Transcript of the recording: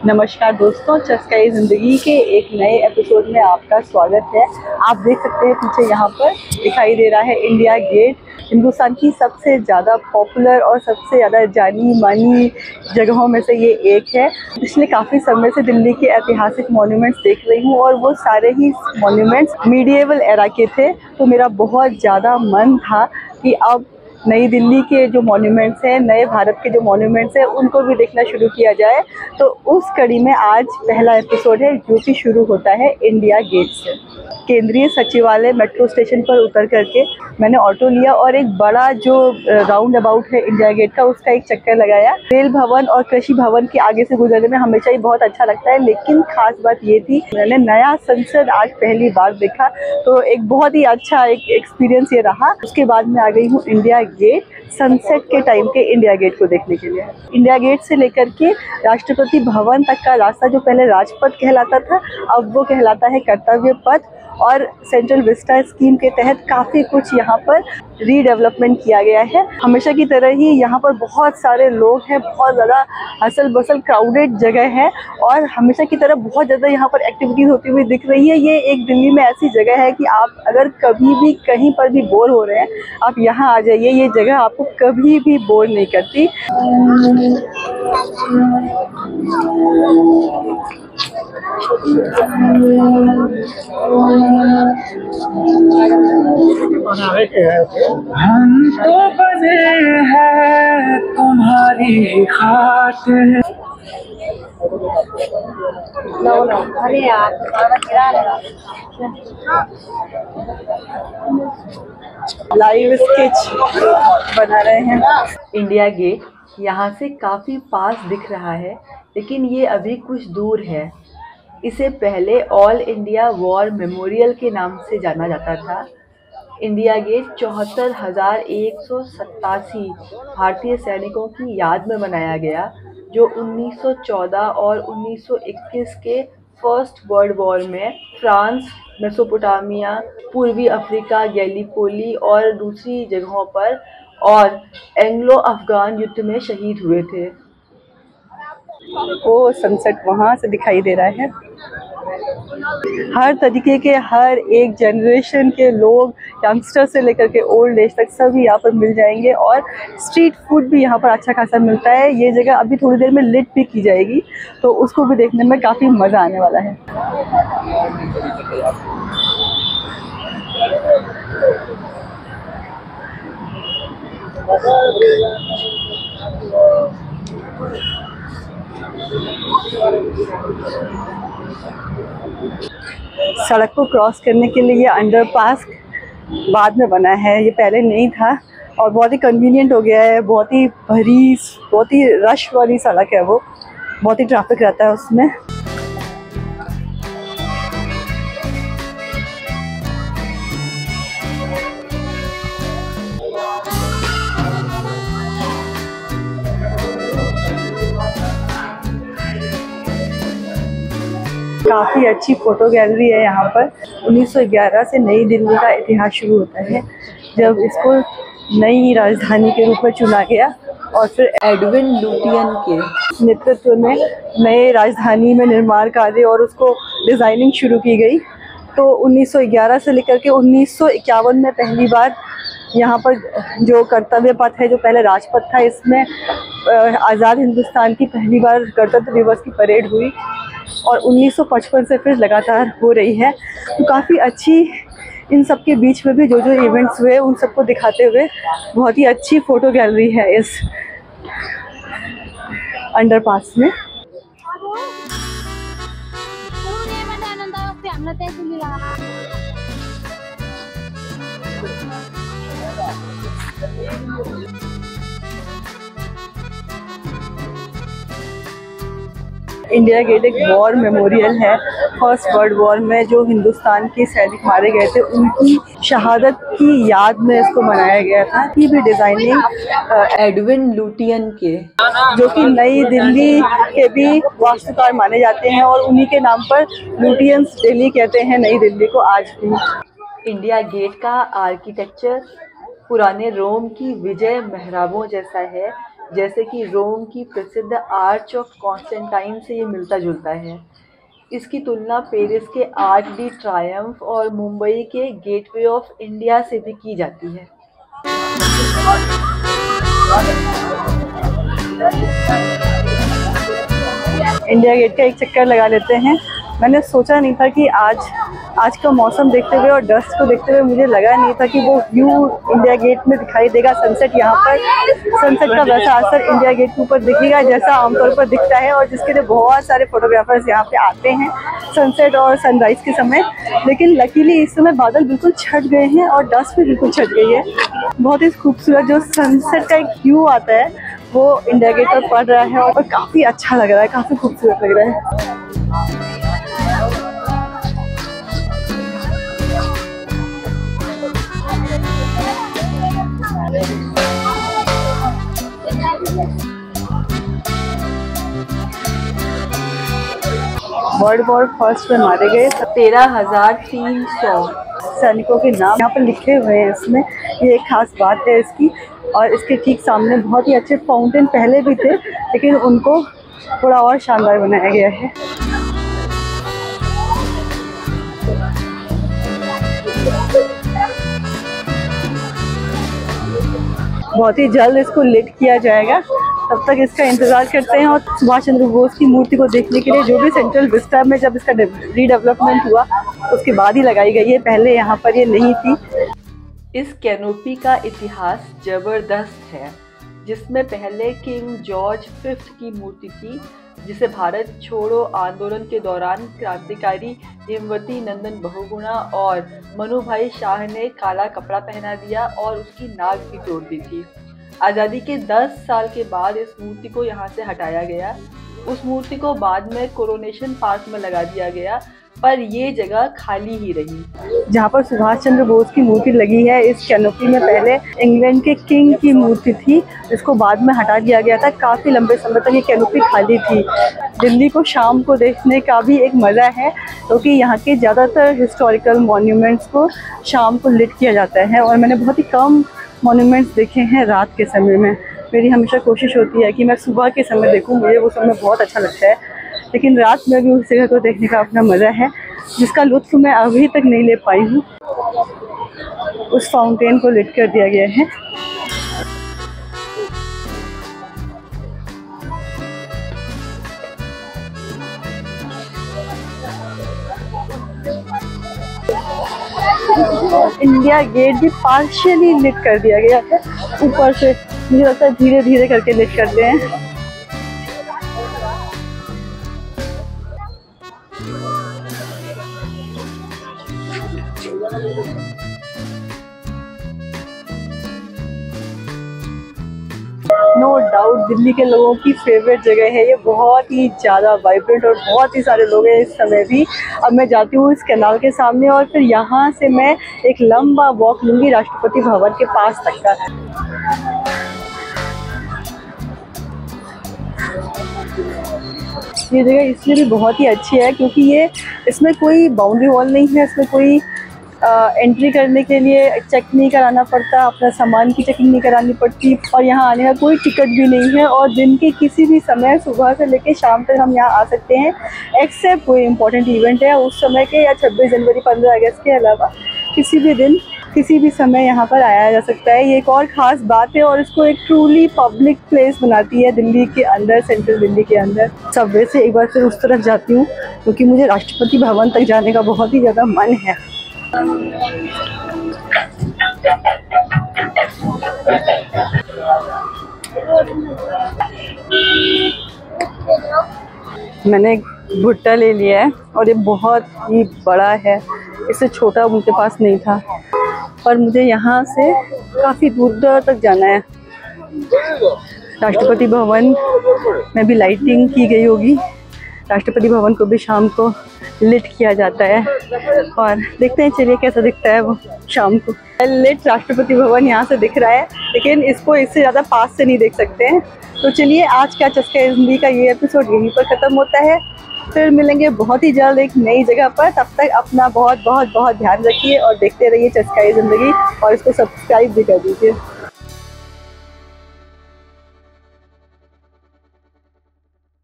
नमस्कार दोस्तों, चस्काई ज़िंदगी के एक नए एपिसोड में आपका स्वागत है। आप देख सकते हैं पीछे यहाँ पर दिखाई दे रहा है इंडिया गेट। हिंदुस्तान की सबसे ज़्यादा पॉपुलर और सबसे ज़्यादा जानी मानी जगहों में से ये एक है। पिछले काफ़ी समय से दिल्ली के ऐतिहासिक मॉन्यूमेंट्स देख रही हूँ और वो सारे ही मॉन्यूमेंट्स मीडिएवल एरा के थे। तो मेरा बहुत ज़्यादा मन था कि अब नई दिल्ली के जो मॉन्यूमेंट्स हैं, नए भारत के जो मॉन्यूमेंट्स हैं, उनको भी देखना शुरू किया जाए। तो उस कड़ी में आज पहला एपिसोड है जो कि शुरू होता है इंडिया गेट से। केंद्रीय सचिवालय मेट्रो स्टेशन पर उतर करके मैंने ऑटो लिया और एक बड़ा जो राउंड अबाउट है इंडिया गेट का, उसका एक चक्कर लगाया। रेल भवन और कृषि भवन के आगे से गुजरने में हमेशा ही बहुत अच्छा लगता है, लेकिन खास बात ये थी मैंने नया संसद आज पहली बार देखा, तो एक बहुत ही अच्छा एक एक्सपीरियंस ये रहा। उसके बाद मैं आ गई हूँ इंडिया गेट, सनसेट के टाइम के इंडिया गेट को देखने के लिए। इंडिया गेट से लेकर के राष्ट्रपति भवन तक का रास्ता जो पहले राजपथ कहलाता था, अब वो कहलाता है कर्तव्य पथ। और सेंट्रल विस्टा स्कीम के तहत काफ़ी कुछ यहाँ पर रीडेवलपमेंट किया गया है। हमेशा की तरह ही यहाँ पर बहुत सारे लोग हैं, बहुत ज़्यादा हसल बसल क्राउडेड जगह है और हमेशा की तरह बहुत ज़्यादा यहाँ पर एक्टिविटीज़ होती हुई दिख रही है। ये एक दिल्ली में ऐसी जगह है कि आप अगर कभी भी कहीं पर भी बोर हो रहे हैं, आप यहाँ आ जाइए। ये जगह आपको कभी भी बोर नहीं करती। हम तो बने हैं तुम्हारी खातिर। अरे यार, लाइव स्केच बना रहे हैं। इंडिया गेट यहाँ से काफ़ी पास दिख रहा है, लेकिन ये अभी कुछ दूर है। इसे पहले ऑल इंडिया वॉर मेमोरियल के नाम से जाना जाता था। इंडिया गेट 74,187 भारतीय सैनिकों की याद में बनाया गया, जो 1914 और 1921 के फर्स्ट वर्ल्ड वॉर में फ्रांस, मेसोपोटामिया, पूर्वी अफ्रीका, गैलीपोली और दूसरी जगहों पर और एंग्लो अफगान युद्ध में शहीद हुए थे। वो सनसेट वहाँ से दिखाई दे रहा है। हर तरीके के, हर एक जनरेशन के लोग, यंगस्टर से लेकर के ओल्ड एज तक सभी यहाँ पर मिल जाएंगे और स्ट्रीट फूड भी यहाँ पर अच्छा खासा मिलता है। ये जगह अभी थोड़ी देर में लिट भी की जाएगी, तो उसको भी देखने में काफ़ी मज़ा आने वाला है। सड़क को क्रॉस करने के लिए ये अंडरपास बाद में बना है, ये पहले नहीं था और बहुत ही कन्वीनियंट हो गया है। बहुत ही भरी, बहुत ही रश वाली सड़क है वो, बहुत ही ट्रैफिक रहता है उसमें। काफ़ी अच्छी फ़ोटो गैलरी है यहाँ पर। 1911 से नई दिल्ली का इतिहास शुरू होता है, जब इसको नई राजधानी के रूप में चुना गया और फिर एडविन लुटियन के नेतृत्व में नए राजधानी में निर्माण कार्य और उसको डिज़ाइनिंग शुरू की गई। तो 1911 से लेकर के 1951 में पहली बार यहाँ पर जो कर्तव्य पथ है, जो पहले राजपथ था, इसमें आज़ाद हिंदुस्तान की पहली बार गणतंत्र दिवस की परेड हुई और 1955 से फिर लगातार हो रही है। तो काफ़ी अच्छी, इन सब के बीच में भी जो जो इवेंट्स हुए उन सबको दिखाते हुए बहुत ही अच्छी फ़ोटो गैलरी है इस अंडरपास में। इंडिया गेट एक वॉर मेमोरियल है। फर्स्ट वर्ल्ड वॉर में जो हिंदुस्तान के सैनिक मारे गए थे, उनकी शहादत की याद में इसको बनाया गया था। की भी डिज़ाइनिंग एडविन लुटियन के, जो कि नई दिल्ली के भी वास्तुकार माने जाते हैं और उन्हीं के नाम पर लुटियंस दिल्ली कहते हैं नई दिल्ली को आज भी। इंडिया गेट का आर्किटेक्चर पुराने रोम की विजय मेहराबों जैसा है। जैसे कि रोम की प्रसिद्ध आर्च ऑफ कॉन्स्टेंटाइन से ये मिलता जुलता है। इसकी तुलना पेरिस के आर्क डी ट्रायम्फ और मुंबई के गेटवे ऑफ इंडिया से भी की जाती है। इंडिया गेट का एक चक्कर लगा लेते हैं। मैंने सोचा नहीं था कि आज का मौसम देखते हुए और डस्ट को देखते हुए मुझे लगा नहीं था कि वो व्यू इंडिया गेट में दिखाई देगा। सनसेट यहाँ पर, सनसेट का वैसा असर इंडिया गेट के ऊपर दिखेगा जैसा आमतौर पर दिखता है, और जिसके लिए बहुत सारे फोटोग्राफर्स यहाँ पे आते हैं सनसेट और सनराइज़ के समय। लेकिन लकीली इस समय बादल बिल्कुल छट गए हैं और डस्ट भी बिल्कुल छट गई है। बहुत ही खूबसूरत जो सनसेट का एक व्यू आता है वो इंडिया गेट पर पड़ रहा है और काफ़ी अच्छा लग रहा है, काफ़ी खूबसूरत लग रहा है। वर्ल्ड वॉर फर्स्ट में मारे गए 13,300 सैनिकों के नाम यहाँ पर लिखे हुए हैं इसमें। ये एक खास बात है इसकी। और इसके ठीक सामने बहुत ही अच्छे फाउंटेन पहले भी थे, लेकिन उनको थोड़ा और शानदार बनाया गया है। बहुत ही जल्द इसको लिट किया जाएगा, तब तक इसका इंतज़ार करते हैं। और सुभाष चंद्र बोस की मूर्ति को देखने के लिए जो भी सेंट्रल विस्टा में जब इसका रीडेवलपमेंट हुआ उसके बाद ही लगाई गई है, पहले यहाँ पर ये नहीं थी। इस कैनोपी का इतिहास ज़बरदस्त है, जिसमें पहले किंग जॉर्ज V की मूर्ति थी, जिसे भारत छोड़ो आंदोलन के दौरान क्रांतिकारी हेमवती नंदन बहुगुणा और मनुभाई शाह ने काला कपड़ा पहना दिया और उसकी नाक भी तोड़ दी थी। आज़ादी के 10 साल के बाद इस मूर्ति को यहाँ से हटाया गया। उस मूर्ति को बाद में कोरोनेशन पार्क में लगा दिया गया, पर ये जगह खाली ही रही। जहाँ पर सुभाष चंद्र बोस की मूर्ति लगी है, इस कैनोपी में पहले इंग्लैंड के किंग की मूर्ति थी, इसको बाद में हटा दिया गया था। काफ़ी लंबे समय तक ये कैनोपी खाली थी। दिल्ली को शाम को देखने का भी एक मज़ा है, क्योंकि यहाँ के ज़्यादातर हिस्टोरिकल मॉन्यूमेंट्स को शाम को लिट किया जाता है, और मैंने बहुत ही कम मॉन्यूमेंट्स देखे हैं रात के समय में। मेरी हमेशा कोशिश होती है कि मैं सुबह के समय देखूं, मुझे वो समय बहुत अच्छा लगता है, लेकिन रात में भी उस जगह को देखने का अपना मज़ा है, जिसका लुत्फ़ मैं अभी तक नहीं ले पाई हूँ। उस फाउंटेन को लिट कर दिया गया है। इंडिया गेट भी पार्शियली लिट कर दिया गया है ऊपर से। मुझे लगता है धीरे धीरे करके लिट करते हैं। नो डाउट दिल्ली के लोगों की फेवरेट जगह है ये। बहुत ही ज़्यादा वाइब्रेंट और बहुत ही सारे लोग हैं इस समय भी। अब मैं जाती हूँ इस कैनाल के सामने, और फिर यहाँ से मैं एक लंबा वॉक लूँगी राष्ट्रपति भवन के पास तक का। ये जगह इसलिए भी बहुत ही अच्छी है क्योंकि इसमें कोई बाउंड्री वॉल नहीं है, इसमें कोई एंट्री करने के लिए चेक नहीं कराना पड़ता, अपना सामान की चेकिंग नहीं करानी पड़ती, और यहाँ आने का कोई टिकट भी नहीं है। और दिन के किसी भी समय सुबह से लेकर शाम तक हम यहाँ आ सकते हैं, एक्सेप्ट कोई इम्पोर्टेंट इवेंट है उस समय के, या 26 जनवरी 15 अगस्त के अलावा किसी भी दिन किसी भी समय यहाँ पर आया जा सकता है। ये एक और ख़ास बात है, और इसको एक ट्रूली पब्लिक प्लेस बनाती है दिल्ली के अंदर, सेंट्रल दिल्ली के अंदर। सबवे से एक बार फिर उस तरफ जाती हूँ क्योंकि मुझे राष्ट्रपति भवन तक जाने का बहुत ही ज़्यादा मन है। मैंने एक भुट्टा ले लिया है और ये बहुत ही बड़ा है, इससे छोटा उनके पास नहीं था, पर मुझे यहाँ से काफ़ी दूर तक जाना है। राष्ट्रपति भवन में भी लाइटिंग की गई होगी, राष्ट्रपति भवन को भी शाम को लिट किया जाता है, और देखते हैं चलिए कैसा दिखता है वो शाम को। लिट राष्ट्रपति भवन यहाँ से दिख रहा है, लेकिन इसको इससे ज़्यादा पास से नहीं देख सकते हैं। तो चलिए आज का चस्का जिंदगी का ये एपिसोड यहीं पर ख़त्म होता है। फिर मिलेंगे बहुत ही जल्द एक नई जगह पर। तब तक अपना बहुत बहुत बहुत ध्यान रखिए और देखते रहिए चस्का जिंदगी, और इसको सब्सक्राइब भी कर दीजिए।